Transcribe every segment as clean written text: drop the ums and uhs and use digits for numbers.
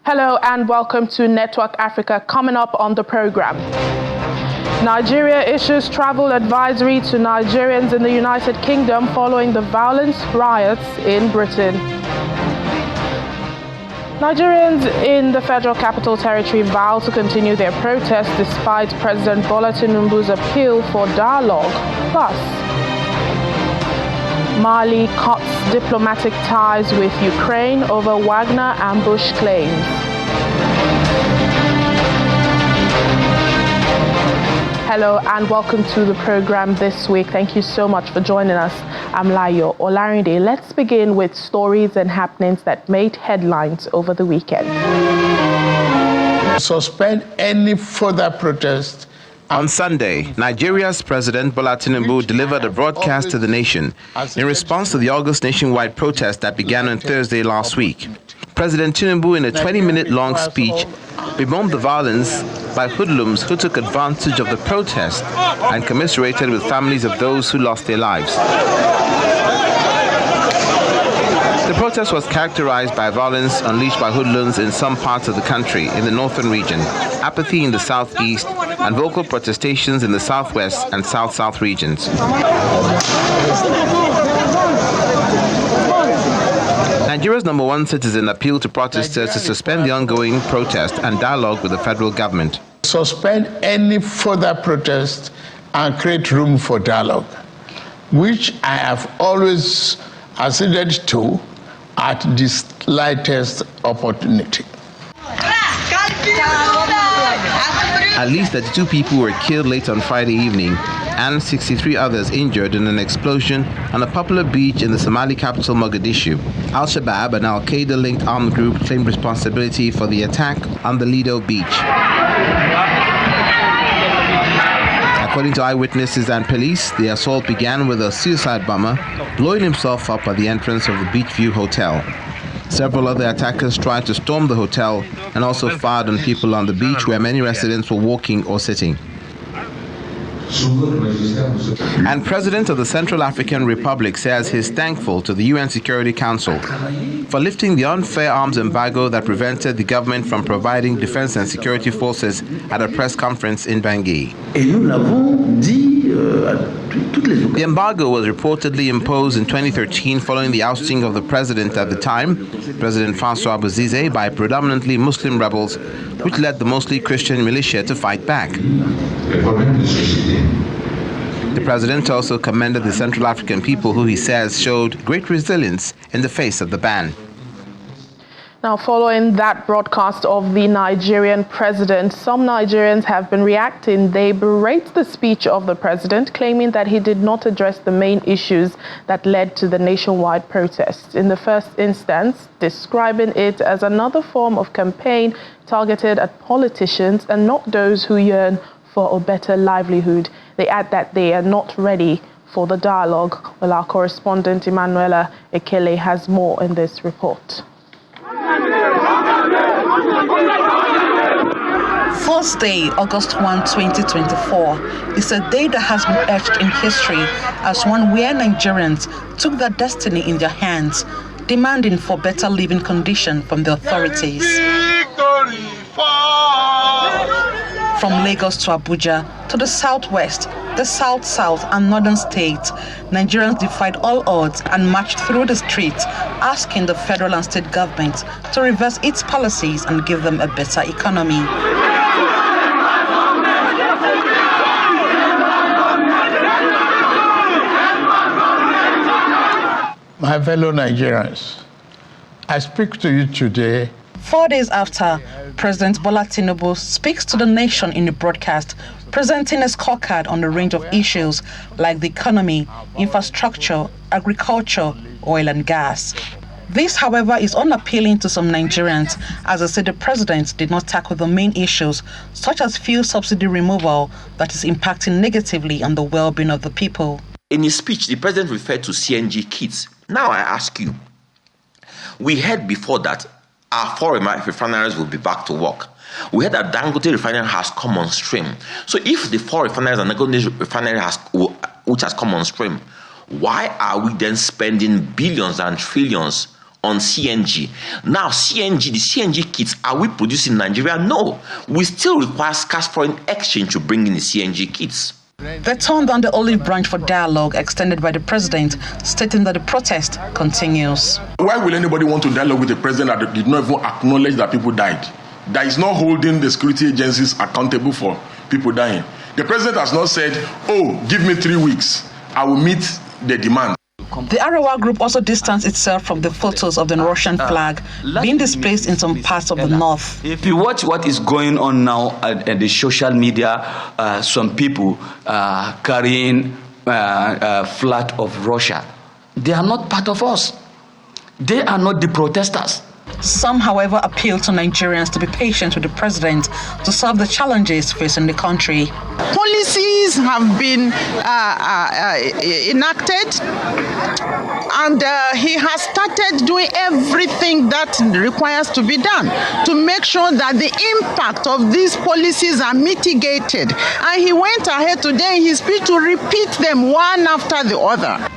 Hello and welcome to Network Africa. Coming up on the program, Nigeria issues travel advisory to Nigerians in the United Kingdom following the violent riots in Britain. Nigerians in the Federal Capital Territory vow to continue their protest despite President Bola Tinubu's appeal for dialogue. Plus, Mali cuts diplomatic ties with Ukraine over Wagner ambush claims. Hello and welcome to the program this week. Thank you so much for joining us. I'm Layo Olarinde. Let's begin with stories and happenings that made headlines over the weekend. Suspend any further protest. On Sunday, Nigeria's President Bola Tinubu delivered a broadcast to the nation in response to the August nationwide protest that began on Thursday last week. President Tinubu, in a 20-minute-long speech, bemoaned the violence by hoodlums who took advantage of the protest and commiserated with families of those who lost their lives. The protest was characterized by violence unleashed by hoodlums in some parts of the country in the northern region, apathy in the southeast, and vocal protestations in the southwest and south-south regions. Nigeria's number one citizen appealed to protesters to suspend the ongoing protest and dialogue with the federal government. Suspend any further protest and create room for dialogue, which I have always acceded to at the slightest opportunity. At least 32 people were killed late on Friday evening and 63 others injured in an explosion on a popular beach in the Somali capital Mogadishu. Al-Shabaab, an Al-Qaeda-linked armed group, claimed responsibility for the attack on the Lido beach. According to eyewitnesses and police, the assault began with a suicide bomber blowing himself up at the entrance of the Beachview Hotel. Several other attackers tried to storm the hotel and also fired on people on the beach where many residents were walking or sitting. And President of the Central African Republic says he's thankful to the UN Security Council for lifting the unfair arms embargo that prevented the government from providing defense and security forces at a press conference in Bangui. The embargo was reportedly imposed in 2013 following the ousting of the president at the time, President Francois Bozize, by predominantly Muslim rebels, which led the mostly Christian militia to fight back. The president also commended the Central African people, who he says showed great resilience in the face of the ban. Now, following that broadcast of the Nigerian president, some Nigerians have been reacting. They berate the speech of the president, claiming that he did not address the main issues that led to the nationwide protests. In the first instance, describing it as another form of campaign targeted at politicians and not those who yearn for a better livelihood. They add that they are not ready for the dialogue. Well, our correspondent Emanuela Ekele has more in this report. Thursday, August 1, 2024, is a day that has been etched in history as one where Nigerians took their destiny in their hands, demanding for better living conditions from the authorities. From Lagos to Abuja, to the southwest, the south-south and northern states, Nigerians defied all odds and marched through the streets, asking the federal and state governments to reverse its policies and give them a better economy. My fellow Nigerians, I speak to you today. 4 days after, President Bola Tinubu speaks to the nation in a broadcast, presenting a scorecard on a range of issues like the economy, infrastructure, agriculture, oil and gas. This, however, is unappealing to some Nigerians, as they say the president did not tackle the main issues, such as fuel subsidy removal that is impacting negatively on the well-being of the people. In his speech, the president referred to CNG kits. Now I ask you, we heard before that our 4 refineries will be back to work. We heard that Dangote refinery has come on stream. So if the 4 refineries and Dangote refinery which has come on stream, why are we then spending billions and trillions on CNG. Now, the CNG kits, are we producing in Nigeria? No. We still require scarce foreign exchange to bring in the CNG kits. They turned down the olive branch for dialogue extended by the president, stating that the protest continues. Why will anybody want to dialogue with a president that did not even acknowledge that people died? That is not holding the security agencies accountable for people dying. The president has not said, oh, give me 3 weeks, I will meet the demand. The Arewa group also distanced itself from the photos of the Russian flag being displayed in some parts of the north. If you watch what is going on now at the social media, some people carrying flag of Russia, they are not part of us. They are not the protesters. Some, however, appeal to Nigerians to be patient with the president to solve the challenges facing the country. Policies have been enacted, and he has started doing everything that requires to be done to make sure that the impact of these policies are mitigated. And he went ahead today in his speech to repeat them one after the other.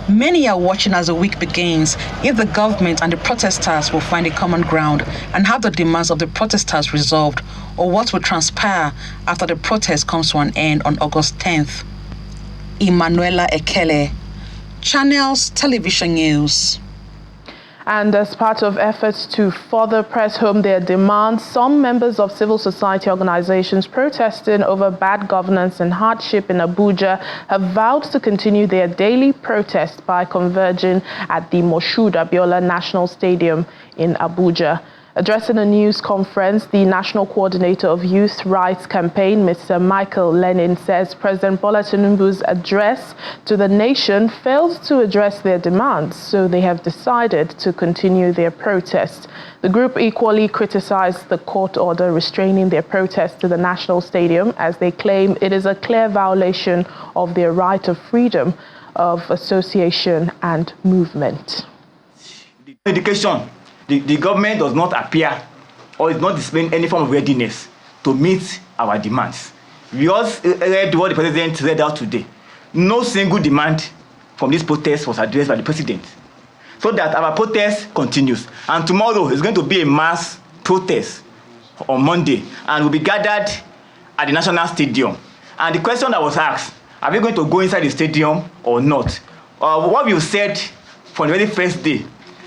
Many are watching as the week begins if the government and the protesters will find a common ground and have the demands of the protesters resolved, or what will transpire after the protest comes to an end on August 10th. Emanuela Ekele, Channels Television News. And as part of efforts to further press home their demands, some members of civil society organizations protesting over bad governance and hardship in Abuja have vowed to continue their daily protest by converging at the Moshood Abiola National Stadium in Abuja. Addressing a news conference, the National Coordinator of Youth Rights Campaign, Mr. Michael Lenin, says President Bola Tinubu's address to the nation failed to address their demands, so they have decided to continue their protest. The group equally criticized the court order restraining their protest to the National Stadium, as they claim it is a clear violation of their right of freedom of association and movement. Education. The government does not appear or is not displaying any form of readiness to meet our demands. We also read what the president read out today. No single demand from this protest was addressed by the president. So that our protest continues. And tomorrow is going to be a mass protest on Monday, and we'll be gathered at the National Stadium. And the question that was asked, are we going to go inside the stadium or not? What we've said from the very first day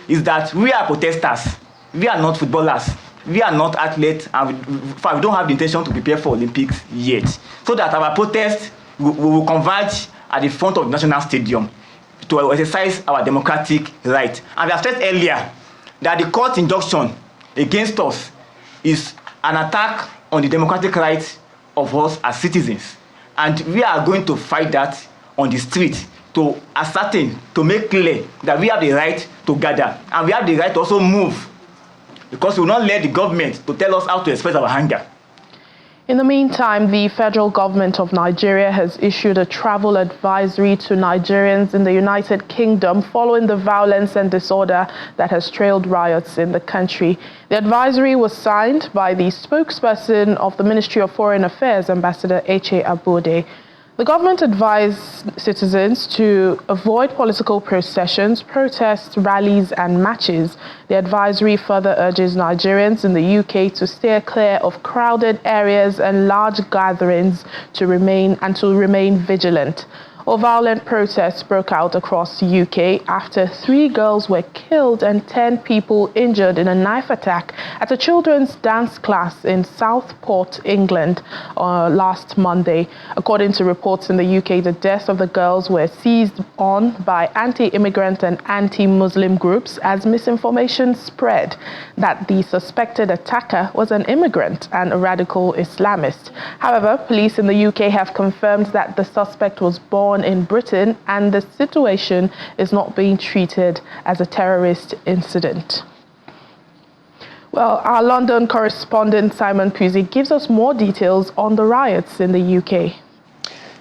is that we are protesters. We are not footballers. We are not athletes, and we don't have the intention to prepare for Olympics yet. So that our protest will converge at the front of the National Stadium to exercise our democratic right. And we have said earlier that the court injunction against us is an attack on the democratic rights of us as citizens. And we are going to fight that on the street to ascertain, to make clear that we have the right to gather, and we have the right to also move, because we will not let the government to tell us how to express our anger. In the meantime, the federal government of Nigeria has issued a travel advisory to Nigerians in the United Kingdom following the violence and disorder that has trailed riots in the country. The advisory was signed by the spokesperson of the Ministry of Foreign Affairs, Ambassador Eche Abode. The government advised citizens to avoid political processions, protests, rallies and matches. The advisory further urges Nigerians in the UK to steer clear of crowded areas and large gatherings to remain vigilant. A violent protests broke out across the UK after 3 girls were killed and 10 people injured in a knife attack at a children's dance class in Southport, England, last Monday. According to reports in the UK, the deaths of the girls were seized on by anti-immigrant and anti-Muslim groups as misinformation spread that the suspected attacker was an immigrant and a radical Islamist. However, police in the UK have confirmed that the suspect was born in Britain and the situation is not being treated as a terrorist incident. Well, our London correspondent Simon Puzi gives us more details on the riots in the UK.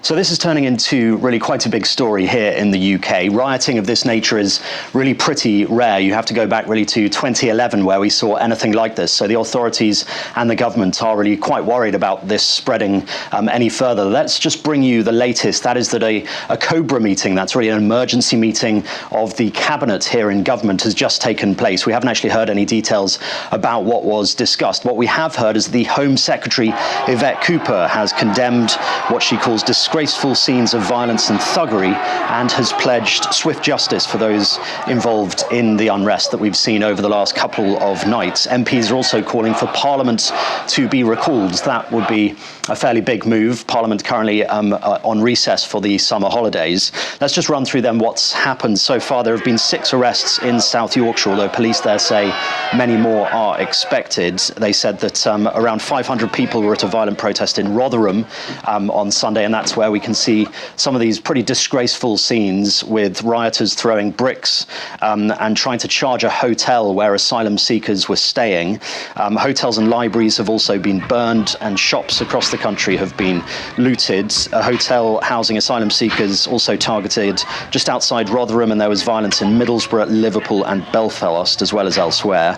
So this is turning into really quite a big story here in the UK. Rioting of this nature is really pretty rare. You have to go back really to 2011 where we saw anything like this. So the authorities and the government are really quite worried about this spreading any further. Let's just bring you the latest. That is that a COBRA meeting, that's really an emergency meeting of the cabinet here in government, has just taken place. We haven't actually heard any details about what was discussed. What we have heard is the Home Secretary, Yvette Cooper, has condemned what she calls disgraceful scenes of violence and thuggery and has pledged swift justice for those involved in the unrest that we've seen over the last couple of nights. MPs are also calling for Parliament to be recalled. That would be a fairly big move. Parliament currently on recess for the summer holidays. Let's just run through then what's happened so far. There have been 6 arrests in South Yorkshire, although police there say many more are expected. They said that around 500 people were at a violent protest in Rotherham on Sunday, and that's where we can see some of these pretty disgraceful scenes with rioters throwing bricks and trying to charge a hotel where asylum seekers were staying. Hotels and libraries have also been burned, and shops across the country have been looted. A hotel housing asylum seekers also targeted just outside Rotherham, and there was violence in Middlesbrough, Liverpool and Belfast, as well as elsewhere.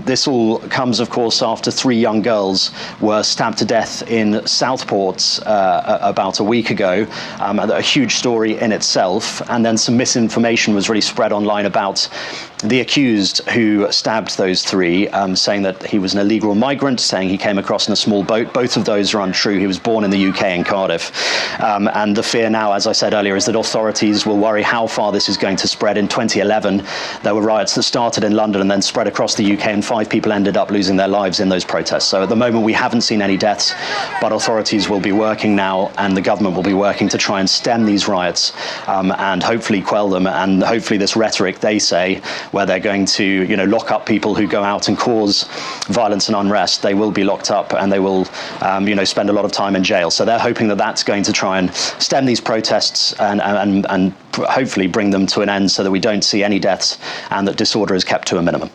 This all comes, of course, after 3 young girls were stabbed to death in Southport about a week ago. A huge story in itself. And then some misinformation was really spread online about the accused who stabbed those 3, saying that he was an illegal migrant, saying he came across in a small boat. Both of those are untrue. He was born in the UK in Cardiff. And the fear now, as I said earlier, is that authorities will worry how far this is going to spread. In 2011, there were riots that started in London and then spread across the UK, and 5 people ended up losing their lives in those protests. So at the moment, we haven't seen any deaths, but authorities will be working now, and the government will be working to try and stem these riots and hopefully quell them. And hopefully this rhetoric, they say, where they're going to, lock up people who go out and cause violence and unrest, they will be locked up and they will, spend a lot of time in jail. So they're hoping that that's going to try and stem these protests and hopefully bring them to an end so that we don't see any deaths and that disorder is kept to a minimum.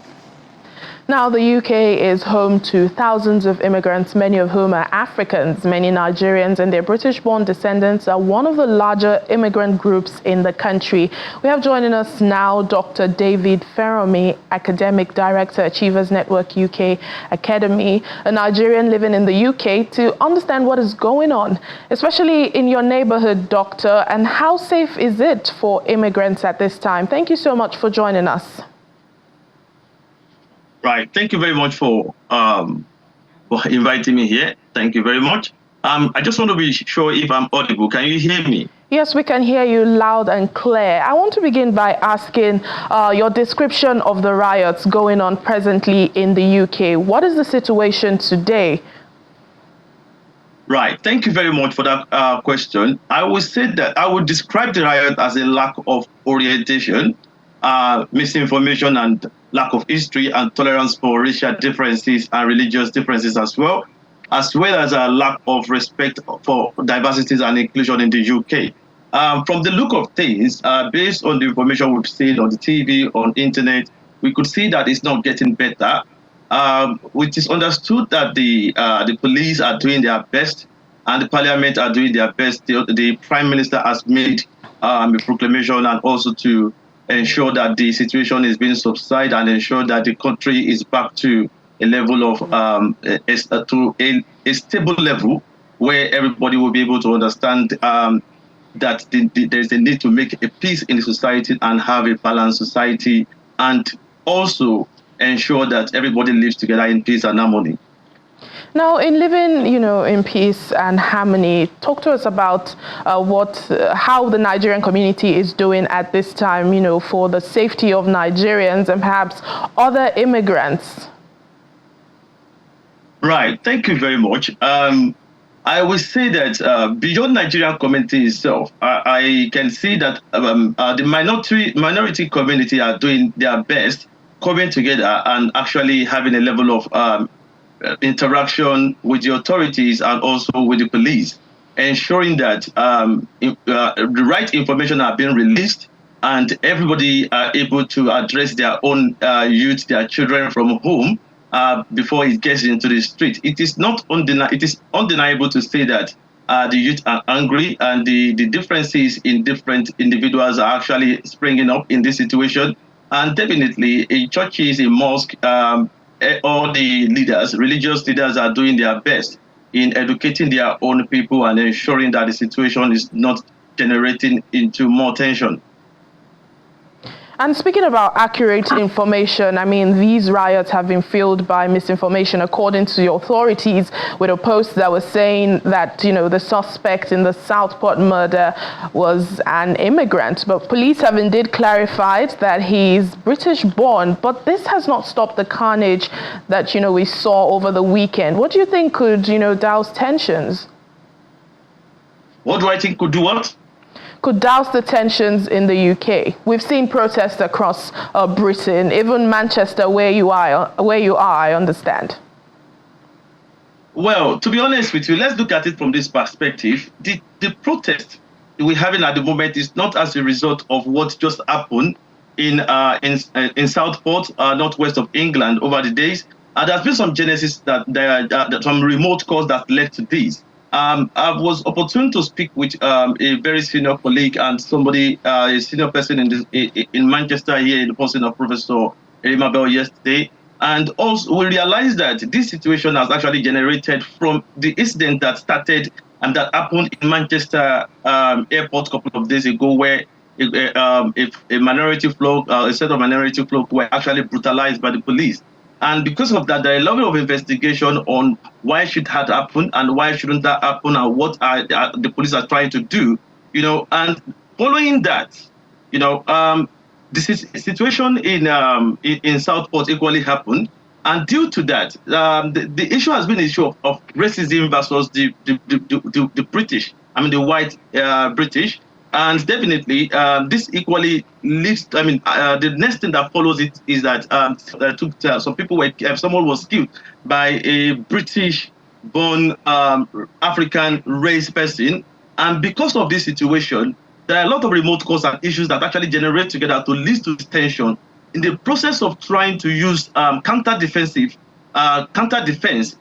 Now, the UK is home to thousands of immigrants, many of whom are Africans. Many Nigerians and their British-born descendants are one of the larger immigrant groups in the country. We have joining us now Dr. David Feromi, Academic Director, Achievers Network UK Academy, a Nigerian living in the UK, to understand what is going on, especially in your neighborhood, Doctor, and how safe is it for immigrants at this time? Thank you so much for joining us. Right. Thank you very much for inviting me here. Thank you very much. I just want to be sure if I'm audible. Can you hear me? Yes, we can hear you loud and clear. I want to begin by asking your description of the riots going on presently in the UK. What is the situation today? Right. Thank you very much for that question. I would say that I would describe the riot as a lack of orientation, misinformation and lack of history and tolerance for racial differences and religious differences as well as a lack of respect for diversity and inclusion in the UK. From the look of things, based on the information we've seen on the TV, on internet, we could see that it's not getting better. It is understood that the police are doing their best and the parliament are doing their best. The Prime Minister has made a proclamation and also to ensure that the situation is being subsided and ensure that the country is back to a level of a stable level where everybody will be able to understand that there's a need to make a peace in the society and have a balanced society, and also ensure that everybody lives together in peace and harmony. Now, in living, in peace and harmony, talk to us about how the Nigerian community is doing at this time, for the safety of Nigerians and perhaps other immigrants. Right. Thank you very much. I will say that beyond Nigerian community itself, I can see that the minority community are doing their best, coming together and actually having a level of interaction with the authorities and also with the police, ensuring that the right information are being released and everybody are able to address their own youth, their children from home before it gets into the street. It is undeniable to say that The youth are angry, and the differences in different individuals are actually springing up in this situation. And definitely, in churches, in mosques, all the leaders, religious leaders, are doing their best in educating their own people and ensuring that the situation is not generating into more tension. And speaking about accurate information, I mean, these riots have been fueled by misinformation, according to the authorities, with a post that was saying that, the suspect in the Southport murder was an immigrant. But police have indeed clarified that he's British born, but this has not stopped the carnage that, we saw over the weekend. What do you think could, douse tensions? What do I think could do what? Could douse the tensions in the UK. We've seen protests across Britain, even Manchester, where you are, I understand. Well, to be honest with you, let's look at it from this perspective. The protest we're having at the moment is not as a result of what just happened in Southport, northwest of England, over the days. There's been some genesis that some remote cause that led to this. I was opportune to speak with a very senior colleague and somebody, a senior person in Manchester here, in the person of Professor Erimabel yesterday. And also we realized that this situation has actually generated from the incident that started and that happened in Manchester airport a couple of days ago, where a minority flock, a set of minority flock were actually brutalized by the police. And because of that, there are a level of investigation on why should that happen and why shouldn't that happen and what the police are trying to do, And following that, this situation in Southport equally happened. And due to that, the issue has been an issue of racism versus the British, the white British. And definitely, this equally leads. The next thing that follows it is that some people someone was killed by a British-born African race person, and because of this situation, there are a lot of remote causes and issues that actually generate together to lead to this tension. In the process of trying to use counter-defense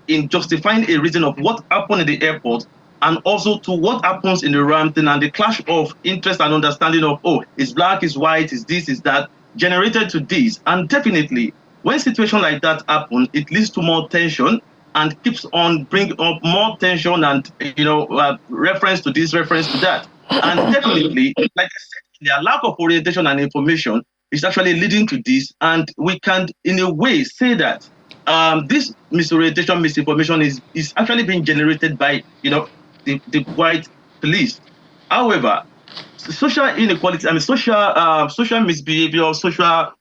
in justifying a reason of what happened in the airport, and also to what happens in the Rampton, and the clash of interest and understanding of, it's black, it's white, it's this, it's that, generated to this. And definitely, when situations like that happen, it leads to more tension and keeps on bringing up more tension and, reference to this, reference to that. And definitely, like I said, the lack of orientation and information is actually leading to this. And we can, in a way, say that this misorientation, misinformation is actually being generated by, the white police. However, social inequality, social misbehavior, social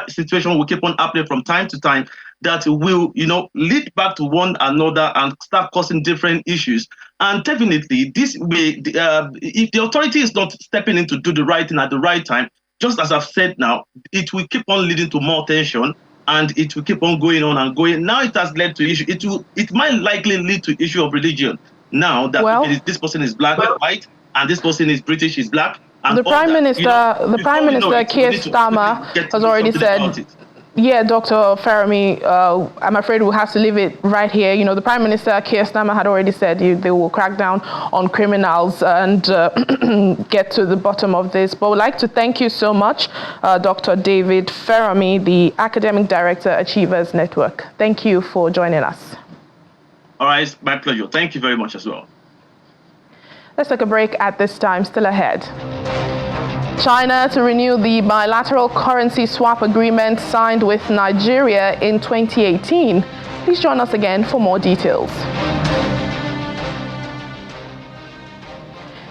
situation will keep on happening from time to time that will, lead back to one another and start causing different issues. And definitely, this way, if the authority is not stepping in to do the right thing at the right time, just as I've said now, it will keep on leading to more tension. And it will keep on going on and going. Now it has led to issue. It might likely lead to issue of religion. Now that this person is black, white, and this person is British, is black. And the Prime Minister, Keir Starmer, has already said. Yeah, Dr. Fermi, I'm afraid we'll have to leave it right here. The Prime Minister, Keir Starmer, had already said they will crack down on criminals and get to the bottom of this. But we'd like to thank you so much, Dr. David Fermi, the Academic Director, Achievers Network. Thank you for joining us. All right, my pleasure. Thank you very much as well. Let's take a break at this time. Still ahead. China to renew the bilateral currency swap agreement signed with Nigeria in 2018. Please join us again for more details.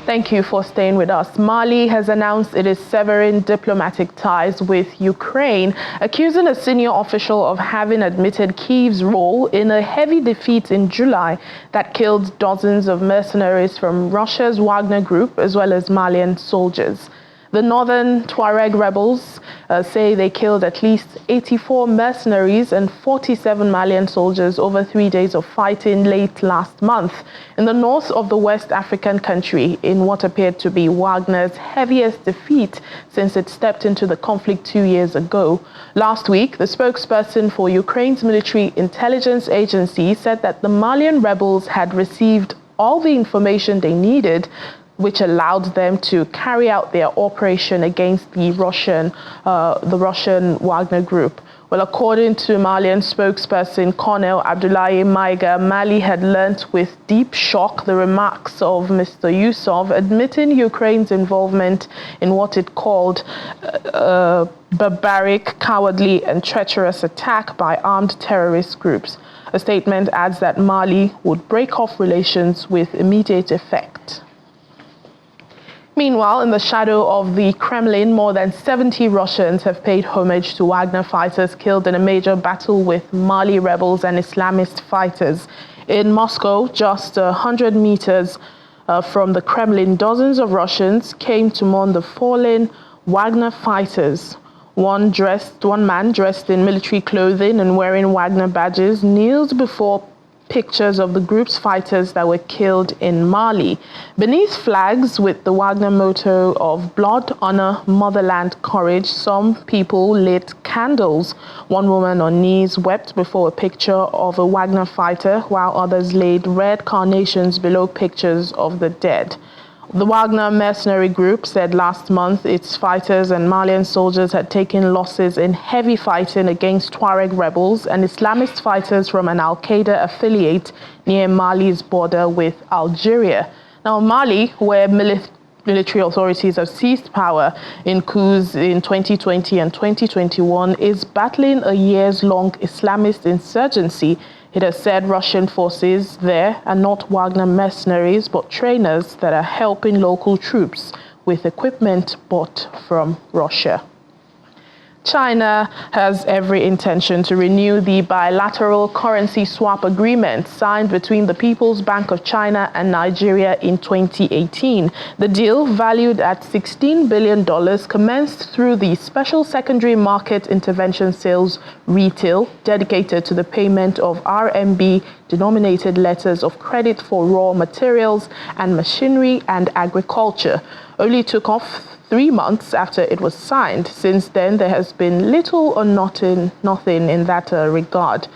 Thank you for staying with us. Mali has announced it is severing diplomatic ties with Ukraine, accusing a senior official of having admitted Kyiv's role in a heavy defeat in July that killed dozens of mercenaries from Russia's Wagner Group as well as Malian soldiers. The northern Tuareg rebels say they killed at least 84 mercenaries and 47 Malian soldiers over 3 days of fighting late last month in the north of the West African country in what appeared to be Wagner's heaviest defeat since it stepped into the conflict 2 years ago. Last week, the spokesperson for Ukraine's military intelligence agency said that the Malian rebels had received all the information they needed, which allowed them to carry out their operation against the Russian Wagner group. Well, according to Malian spokesperson Colonel Abdoulaye Maiga, Mali had learnt with deep shock the remarks of Mr. Yusuf admitting Ukraine's involvement in what it called barbaric, cowardly and treacherous attack by armed terrorist groups. A statement adds that Mali would break off relations with immediate effect. Meanwhile, in the shadow of the Kremlin, more than 70 Russians have paid homage to Wagner fighters killed in a major battle with Mali rebels and Islamist fighters. In Moscow, just 100 meters from the Kremlin, dozens of Russians came to mourn the fallen Wagner fighters. One man dressed in military clothing and wearing Wagner badges kneeled before pictures of the group's fighters that were killed in Mali. Beneath flags with the Wagner motto of blood, honor, motherland, courage, some people lit candles. One woman on knees wept before a picture of a Wagner fighter, while others laid red carnations below pictures of the dead. The Wagner mercenary group said last month its fighters and Malian soldiers had taken losses in heavy fighting against Tuareg rebels and Islamist fighters from an Al-Qaeda affiliate near Mali's border with Algeria. Now, Mali, where military authorities have seized power in coups in 2020 and 2021, is battling a years-long Islamist insurgency. It has said Russian forces there are not Wagner mercenaries, but trainers that are helping local troops with equipment bought from Russia. China has every intention to renew the bilateral currency swap agreement signed between the People's Bank of China and Nigeria in 2018. The deal, valued at $16 billion, commenced through the Special Secondary Market Intervention Sales Retail, dedicated to the payment of RMB-denominated letters of credit for raw materials and machinery and agriculture. Only took off 3 months after it was signed. Since then, there has been little or nothing in that regard.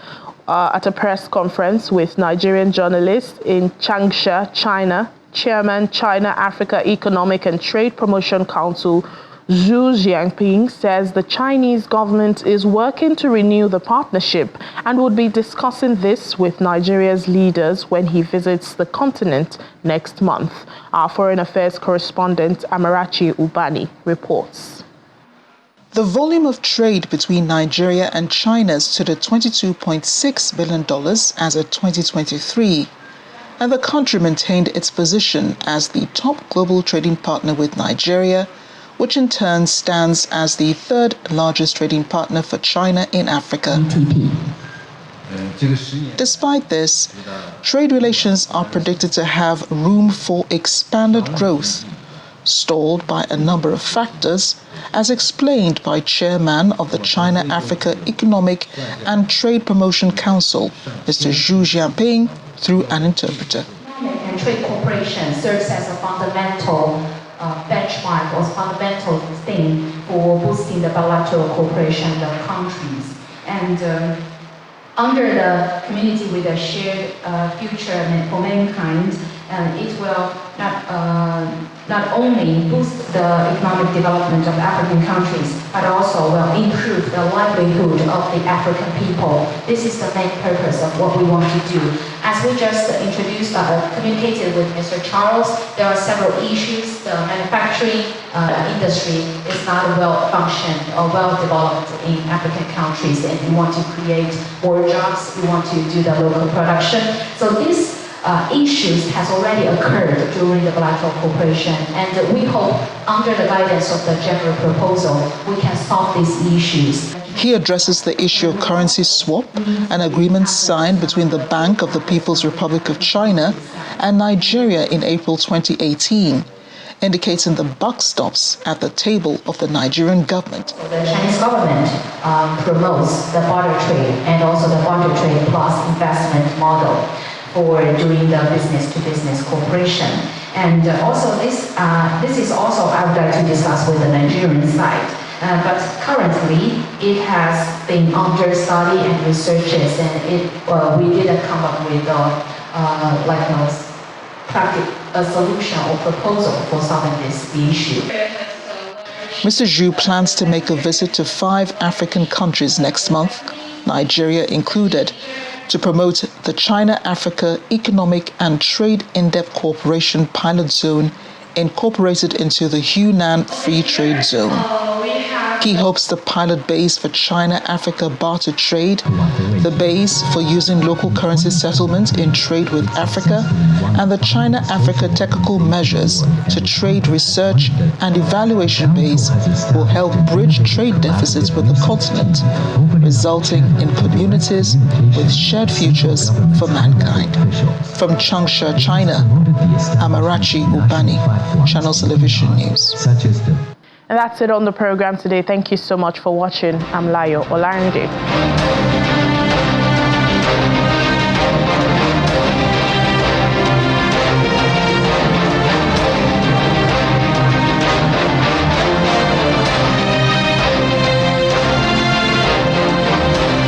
At a press conference with Nigerian journalists in Changsha, China, Chairman China Africa Economic and Trade Promotion Council Xu Jianping says the Chinese government is working to renew the partnership and would be discussing this with Nigeria's leaders when he visits the continent next month. Our Foreign Affairs correspondent Amarachi Ubani reports. The volume of trade between Nigeria and China stood at $22.6 billion as of 2023, and the country maintained its position as the top global trading partner with Nigeria, which in turn stands as the third largest trading partner for China in Africa. Despite this, trade relations are predicted to have room for expanded growth, stalled by a number of factors, as explained by Chairman of the China Africa Economic and Trade Promotion Council, Mr. Xu Jianping, through an interpreter. And trade cooperation serves as a fundamental benchmark or fundamental thing for boosting the bilateral cooperation of countries. And under the community with a shared future for mankind, it will not only boost the economic development of African countries, but also will improve the livelihood of the African people. This is the main purpose of what we want to do. As we just communicated with Mr. Charles, there are several issues. The manufacturing industry is not well-functioned or well-developed in African countries, and we want to create more jobs. We want to do the local production. So this issues has already occurred during the bilateral cooperation, and we hope under the guidance of the general proposal we can solve these issues. He addresses the issue of currency swap, an agreement signed between the Bank of the People's Republic of China and Nigeria in April 2018, indicating the buck stops at the table of the Nigerian government. The Chinese government promotes the barter trade and also the barter trade plus investment model for doing the business-to-business cooperation. And also this is also I would like to discuss with the Nigerian side. But currently it has been under study and researches, and we didn't come up with a solution or proposal for solving the issue. Mr. Zhu plans to make a visit to 5 African countries next month, Nigeria included, to promote the China-Africa Economic and Trade In-Depth Cooperation Pilot Zone incorporated into the Hunan Free Trade Zone. He hopes the pilot base for China-Africa barter trade, the base for using local currency settlement in trade with Africa, and the China-Africa technical measures to trade research and evaluation base will help bridge trade deficits with the continent, resulting in communities with shared futures for mankind. From Changsha, China, Amarachi Ubani, Channels Television News. And that's it on the program today. Thank you so much for watching. I'm Layo Olarinde.